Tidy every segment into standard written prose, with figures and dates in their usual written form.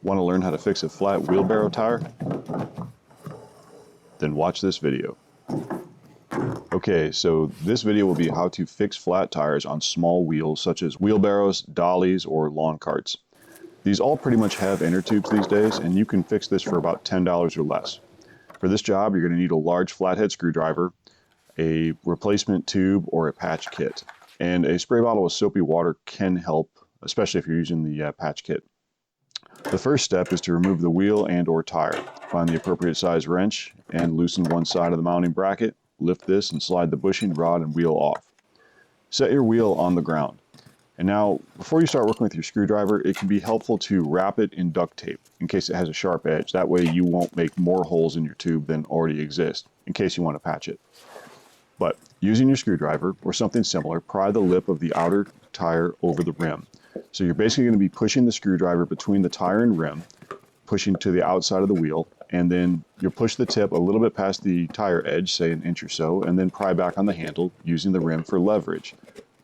Want to learn how to fix a flat wheelbarrow tire? Then watch this video. Okay, so this video will be how to fix flat tires on small wheels such as wheelbarrows, dollies, or lawn carts. These all pretty much have inner tubes these days, and you can fix this for about $10 or less. For this job, you're going to need a large flathead screwdriver, a replacement tube or a patch kit, and a spray bottle with soapy water can help, especially if you're using the patch kit. The first step is to remove the wheel and or tire. Find the appropriate size wrench and loosen one side of the mounting bracket. Lift this and slide the bushing, rod, and wheel off. Set your wheel on the ground. And now, before you start working with your screwdriver, it can be helpful to wrap it in duct tape in case it has a sharp edge. That way you won't make more holes in your tube than already exist in case you want to patch it. But using your screwdriver or something similar, pry the lip of the outer tire over the rim. So you're basically going to be pushing the screwdriver between the tire and rim, pushing to the outside of the wheel, and then you'll push the tip a little bit past the tire edge, say an inch or so, and then pry back on the handle using the rim for leverage.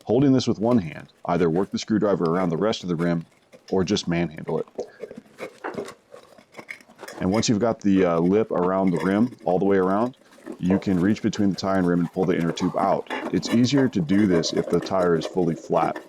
Holding this with one hand, either work the screwdriver around the rest of the rim or just manhandle it. And once you've got the lip around the rim all the way around, you can reach between the tire and rim and pull the inner tube out. It's easier to do this if the tire is fully flat.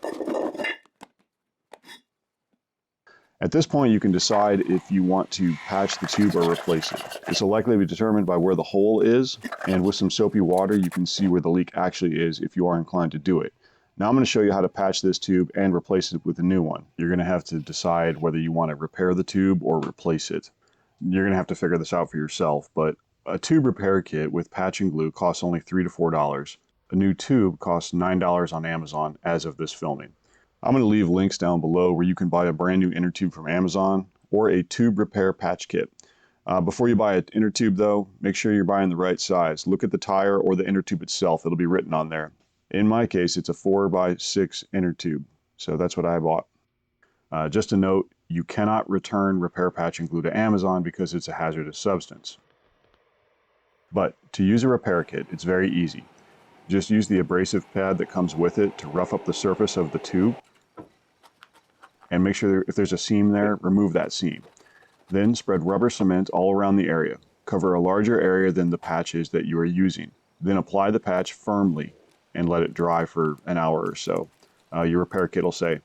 At this point, you can decide if you want to patch the tube or replace it. This will likely be determined by where the hole is, and with some soapy water, you can see where the leak actually is if you are inclined to do it. Now I'm going to show you how to patch this tube and replace it with a new one. You're going to have to decide whether you want to repair the tube or replace it. You're going to have to figure this out for yourself, but a tube repair kit with patch and glue costs only $3 to $4. A new tube costs $9 on Amazon as of this filming. I'm going to leave links down below where you can buy a brand new inner tube from Amazon or a tube repair patch kit. Before you buy an inner tube though, make sure you're buying the right size. Look at the tire or the inner tube itself. It'll be written on there. In my case, it's a 4x6 inner tube, so that's what I bought. Just a note, you cannot return repair patch and glue to Amazon because it's a hazardous substance. But to use a repair kit, it's very easy. Just use the abrasive pad that comes with it to rough up the surface of the tube. And make sure if there's a seam there, remove that seam. Then spread rubber cement all around the area. Cover a larger area than the patches that you are using. Then apply the patch firmly and let it dry for an hour or so. Your repair kit will say.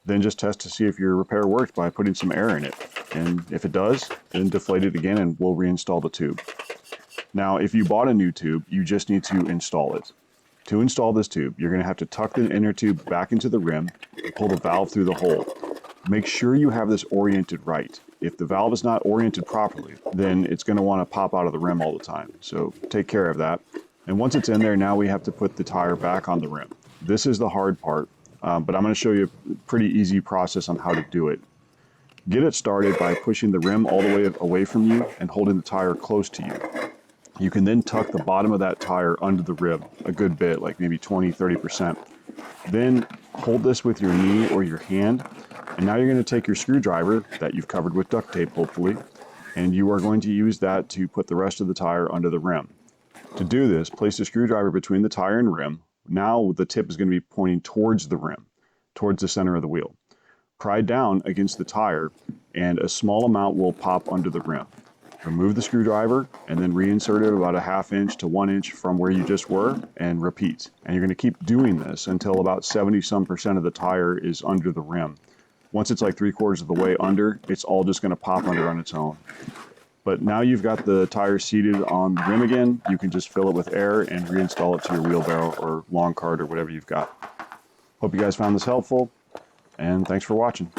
Then just test to see if your repair worked by putting some air in it. And if it does, then deflate it again and we'll reinstall the tube. Now, if you bought a new tube, you just need to install it. To install this tube, you're going to have to tuck the inner tube back into the rim and pull the valve through the hole. Make sure you have this oriented right. If the valve is not oriented properly, then it's going to want to pop out of the rim all the time. So take care of that. And once it's in there, now we have to put the tire back on the rim. This is the hard part, but I'm going to show you a pretty easy process on how to do it. Get it started by pushing the rim all the way away from you and holding the tire close to you. You can then tuck the bottom of that tire under the rib a good bit, like maybe 20–30%. Then hold this with your knee or your hand, and now you're going to take your screwdriver that you've covered with duct tape, hopefully, and you are going to use that to put the rest of the tire under the rim. To do this, place the screwdriver between the tire and rim. Now the tip is going to be pointing towards the rim, towards the center of the wheel. Pry down against the tire, and a small amount will pop under the rim. Remove the screwdriver and then reinsert it about a ½ inch to 1 inch from where you just were and repeat. And you're going to keep doing this until about 70% of the tire is under the rim. Once it's like 3/4 of the way under, it's all just going to pop under on its own. But now you've got the tire seated on the rim again, you can just fill it with air and reinstall it to your wheelbarrow or lawn cart or whatever you've got. Hope you guys found this helpful, and thanks for watching.